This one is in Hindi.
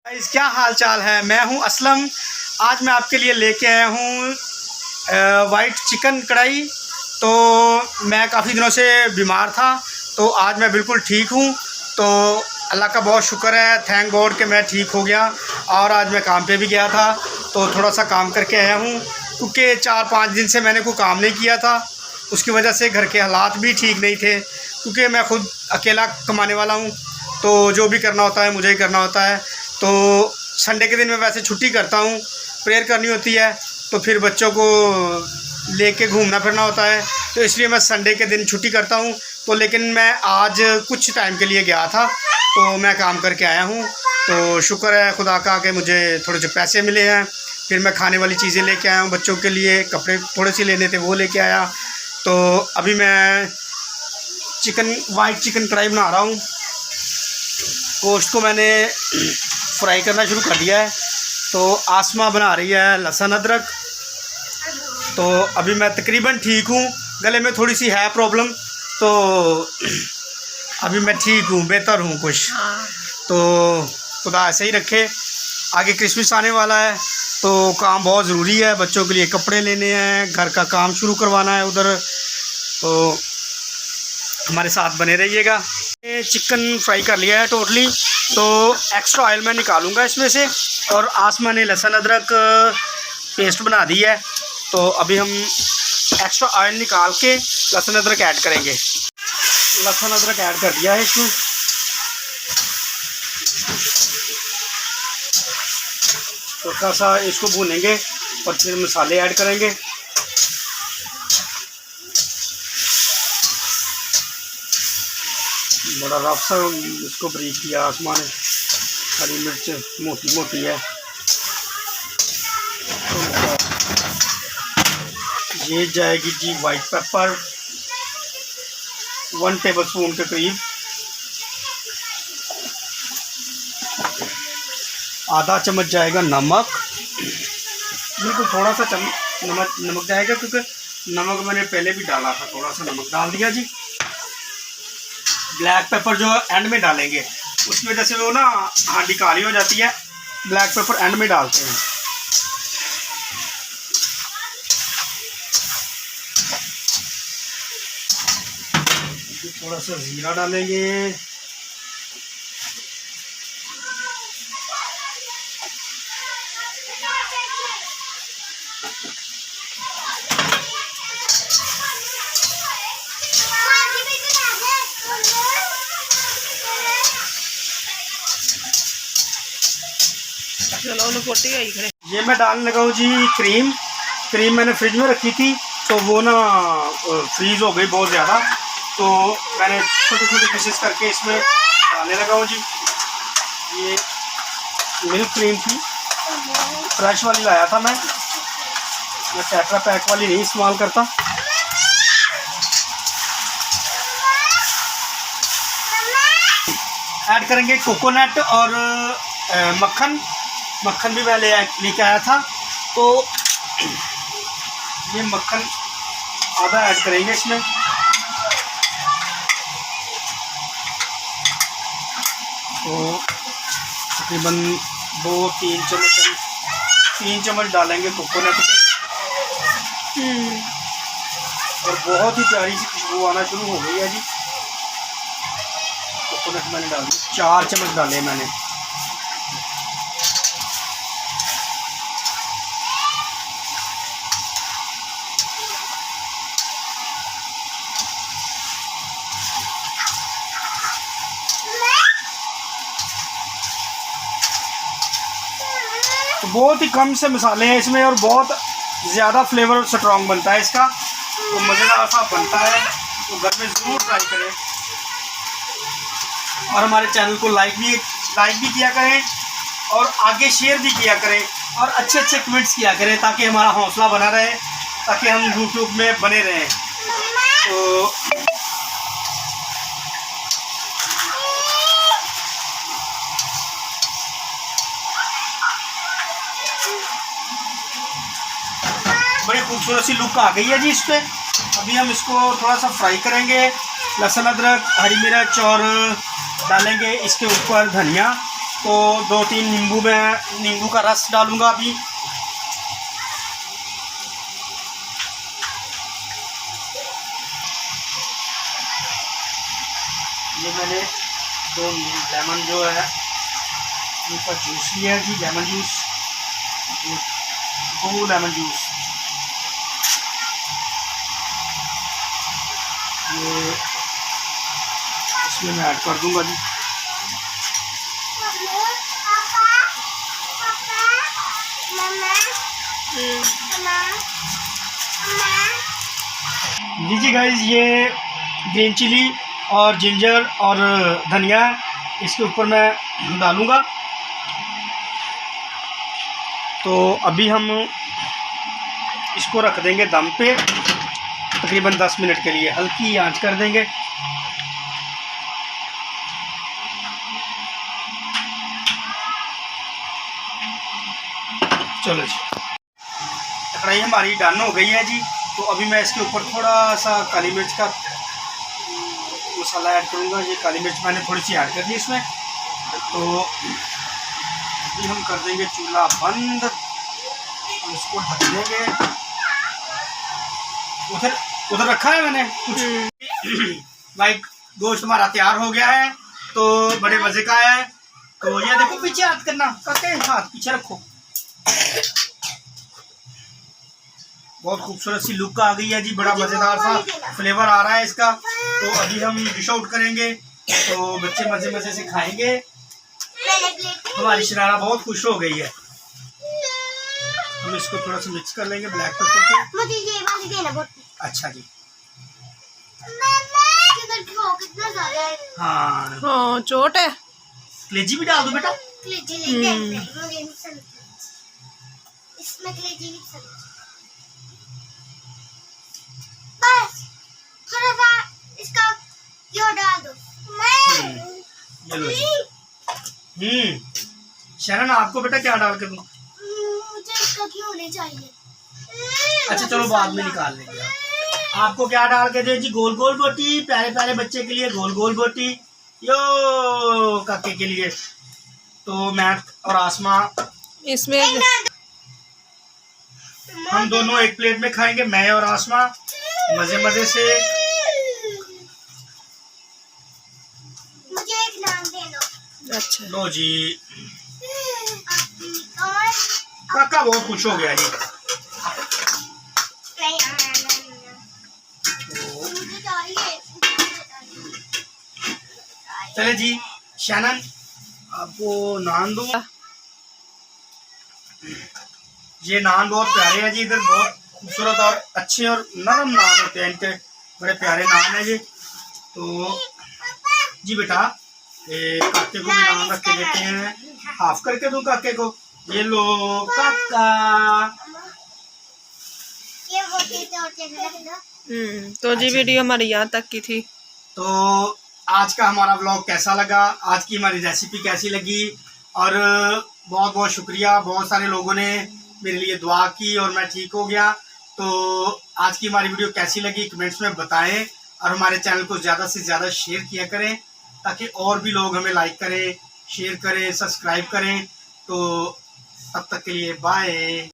गाइस, क्या हाल चाल है। मैं हूं असलम। आज मैं आपके लिए लेके आया हूं वाइट चिकन कढ़ाई। तो मैं काफ़ी दिनों से बीमार था, तो आज मैं बिल्कुल ठीक हूं। तो अल्लाह का बहुत शुक्र है, थैंक गॉड कि मैं ठीक हो गया। और आज मैं काम पे भी गया था, तो थोड़ा सा काम करके आया हूं, क्योंकि 4-5 दिन से मैंने कोई काम नहीं किया था। उसकी वजह से घर के हालात भी ठीक नहीं थे, क्योंकि मैं खुद अकेला कमाने वाला हूं, तो जो भी करना होता है मुझे ही करना होता है। तो संडे के दिन मैं वैसे छुट्टी करता हूँ, प्रेयर करनी होती है, तो फिर बच्चों को लेके घूमना फिरना होता है, तो इसलिए मैं संडे के दिन छुट्टी करता हूँ। तो लेकिन मैं आज कुछ टाइम के लिए गया था, तो मैं काम करके आया हूँ। तो शुक्र है खुदा का कि मुझे थोड़े से पैसे मिले हैं। फिर मैं खाने वाली चीज़ें लेके आया हूँ, बच्चों के लिए कपड़े थोड़े से लेने थे वो लेके आया। तो अभी मैं वाइट चिकन कढ़ाई बना रहा हूँ। गोश्त को मैंने फ्राई करना शुरू कर दिया है। तो आसमा बना रही है लहसुन अदरक। तो अभी मैं तकरीबन ठीक हूँ, गले में थोड़ी सी है प्रॉब्लम, तो अभी मैं ठीक हूँ, बेहतर हूँ कुछ। तो खुदा ऐसे ही रखे। आगे क्रिसमस आने वाला है, तो काम बहुत ज़रूरी है। बच्चों के लिए कपड़े लेने हैं, घर का काम शुरू करवाना है उधर, तो हमारे साथ बने रहिएगा। चिकन फ्राई कर लिया है टोटली, तो एक्स्ट्रा ऑयल मैं निकालूंगा इसमें से। और आसमा ने लहसुन अदरक पेस्ट बना दी है, तो अभी हम एक्स्ट्रा ऑयल निकाल के लहसुन अदरक ऐड करेंगे। लहसुन अदरक ऐड कर दिया है इसमें। थोड़ा सा इसको भूनेंगे और फिर मसाले ऐड करेंगे। बड़ा रफ सा इसको ब्रीक किया आसमा ने। हरी मिर्च मोटी मोटी है। ये जाएगी जी वाइट पेपर 1 टेबलस्पून के करीब। आधा चम्मच जाएगा नमक, बिल्कुल थोड़ा सा नमक जाएगा, क्योंकि नमक मैंने पहले भी डाला था। थोड़ा सा नमक डाल दिया जी। ब्लैक पेपर जो एंड में डालेंगे, उसकी वजह से वो ना हांडी काली हो जाती है। ब्लैक पेपर एंड में डालते हैं। थोड़ा सा जीरा डालेंगे। ये मैं डालने लगा हूँ जी क्रीम मैंने फ्रिज में रखी थी, तो वो ना फ्रीज़ हो गई बहुत ज़्यादा, तो मैंने छोटे छोटे पीसेस करके इसमें डालने लगा हूँ जी। ये मिल्क क्रीम थी, फ्रेश वाली लाया था मैं टेट्रा पैक वाली नहीं इस्तेमाल करता। ऐड करेंगे कोकोनट और मक्खन भी मैं लेके आया था, तो ये मक्खन आधा ऐड करेंगे इसमें। तो तकरीबन 3 चम्मच डालेंगे कोकोनट के। और बहुत ही प्यारी सी खुशबू आना शुरू हो गई है जी। कोकोनट मैंने डाल दी, 4 चम्मच डाले मैंने। तो बहुत ही कम से मसाले हैं इसमें, और बहुत ज़्यादा फ्लेवर स्ट्रॉन्ग बनता है इसका, तो मज़ेदार सा बनता है। तो घर में ज़रूर ट्राई करें, और हमारे चैनल को लाइक भी किया करें, और आगे शेयर भी किया करें, और अच्छे कमेंट्स किया करें, ताकि हमारा हौसला बना रहे, ताकि हम यूट्यूब में बने रहें। तो बड़ी खूबसूरत सी लुक आ गई है जी इस पर। अभी हम इसको थोड़ा सा फ्राई करेंगे। लहसुन अदरक हरी मिर्च और डालेंगे इसके ऊपर धनिया, तो 2-3 नींबू का रस डालूँगा अभी। ये मैंने 2 लेमन जो है उनका जूस लिया है जी, लेमन जूस, 2 लेमन जूस। ये इसमें मैं ऐड कर दूंगा जी। लीजिए गाइस, ये ग्रीन चिली और जिंजर और धनिया इसके ऊपर मैं डालूँगा। तो अभी हम इसको रख देंगे दम पे तकरीबन 10 मिनट के लिए, हल्की आंच कर देंगे। चलो जी, कढ़ाई हमारी डन हो गई है जी। तो अभी मैं इसके ऊपर थोड़ा सा काली मिर्च का मसाला ऐड करूँगा। ये काली मिर्च मैंने थोड़ी सी ऐड कर दी इसमें। तो अभी हम कर देंगे चूल्हा बंद, हम इसको ढक देंगे। उधर रखा है मैंने कुछ। भाई गोश्त हमारा तैयार हो गया है, तो बड़े मज़े का है। तो ये देखो, पीछे हाथ करना, करके हाथ पीछे रखो। बहुत खूबसूरत सी लुक आ गई है जी, बड़ा मज़ेदार सा फ्लेवर आ रहा है इसका। तो अभी हम डिश आउट करेंगे, तो बच्चे मज़े मज़े से खाएंगे। हमारी शरारा बहुत खुश हो गई है। हम इसको थोड़ा सा मिक्स कर लेंगे ब्लैक पेपर को। मुझे ये वाली देना बहुत। अच्छा जी। हाँ चोट है। कलेजी भी डाल दो बेटा। इसमें कलेजी भी बस थोड़ा सा इसका यो डाल दो। शरण, आपको बेटा क्या डाल के दूं? मुझे इसका क्यों होने चाहिए। अच्छा चलो बाद में निकाल लेंगे। आपको क्या डाल के दे जी? गोल गोल बोटी, प्यारे प्यारे बच्चे के लिए गोल गोल बोटी, यो काके के लिए। तो मैं और आसमा इसमें हम दोनों एक प्लेट में खाएंगे, मैं और आसमा मजे मजे से। मुझे एक नाम दे दो। अच्छा लो जी। काका बहुत खुश हो गया जी। चले जी, शैनन आपको नान दो। ये नान बहुत प्यारे हैं जी, इधर बहुत खूबसूरत और अच्छे और नरम नान होते हैं इनके, बड़े प्यारे नान है जी। तो जी बेटा, काके को भी नान रख के देते हैं। हाफ करके दूं काके को? ये लो काका। तो जी वीडियो हमारी यहाँ तक की थी। तो आज का हमारा व्लॉग कैसा लगा, आज की हमारी रेसिपी कैसी लगी, और बहुत बहुत शुक्रिया। बहुत सारे लोगों ने मेरे लिए दुआ की और मैं ठीक हो गया। तो आज की हमारी वीडियो कैसी लगी कमेंट्स में बताएं, और हमारे चैनल को ज़्यादा से ज़्यादा शेयर किया करें, ताकि और भी लोग हमें लाइक करें, शेयर करें, सब्सक्राइब करें। तो तब तक के लिए बाय।